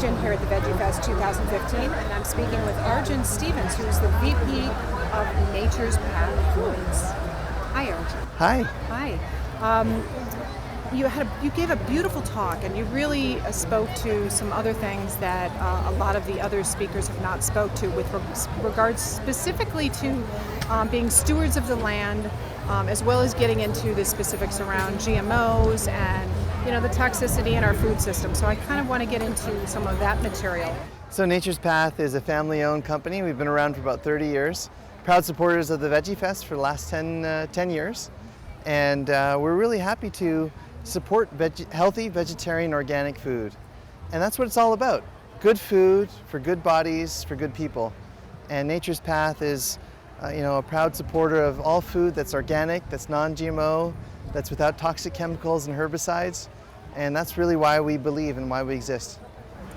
Arjan here at the Veggie Fest 2015, and I'm speaking with Arjan Stevens, who's the VP of Nature's Path Foods. Hi, Arjan. Hi. Hi. You gave a beautiful talk, and you really spoke to some other things that a lot of the other speakers have not spoke to, with regards specifically to being stewards of the land, as well as getting into the specifics around GMOs and the toxicity in our food system. So I kind of want to get into some of that material. So Nature's Path is a family-owned company. We've been around for about 30 years. Proud supporters of the Veggie Fest for the last 10 years. And we're really happy to support healthy vegetarian organic food. And that's what it's all about. Good food for good bodies, for good people. And Nature's Path is a proud supporter of all food that's organic, that's non-GMO, that's without toxic chemicals and herbicides. And that's really why we believe and why we exist.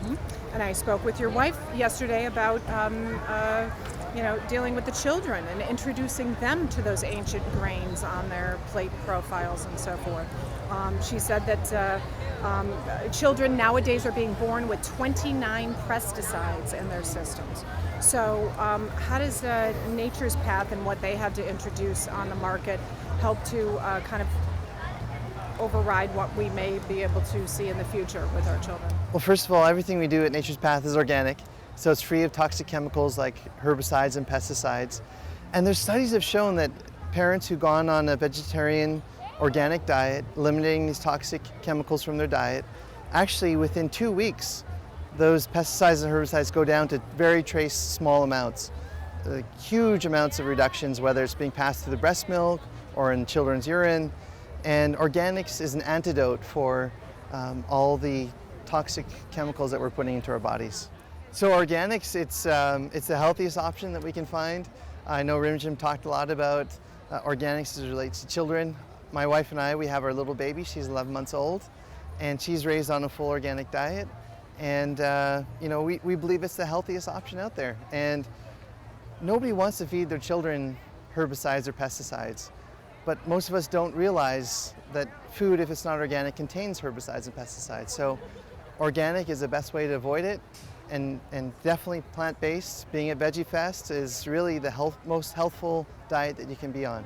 Mm-hmm. And I spoke with your wife yesterday about dealing with the children and introducing them to those ancient grains on their plate profiles and so forth. She said that children nowadays are being born with 29 pesticides in their systems. So how does Nature's Path and what they have to introduce on the market help to kind of override what we may be able to see in the future with our children? Well, first of all, everything we do at Nature's Path is organic, so it's free of toxic chemicals like herbicides and pesticides. And there's studies have shown that parents who've gone on a vegetarian organic diet, eliminating these toxic chemicals from their diet, actually within 2 weeks, those pesticides and herbicides go down to very trace small amounts. Huge amounts of reductions, whether it's being passed through the breast milk or in children's urine. And organics is an antidote for all the toxic chemicals that we're putting into our bodies. So organics, it's the healthiest option that we can find. I know Rimjim talked a lot about organics as it relates to children. My wife and I, we have our little baby, she's 11 months old, and she's raised on a full organic diet. And we believe it's the healthiest option out there. And nobody wants to feed their children herbicides or pesticides. But most of us don't realize that food, if it's not organic, contains herbicides and pesticides. So organic is the best way to avoid it, and definitely plant-based. Being at Veggie Fest is really the most healthful diet that you can be on.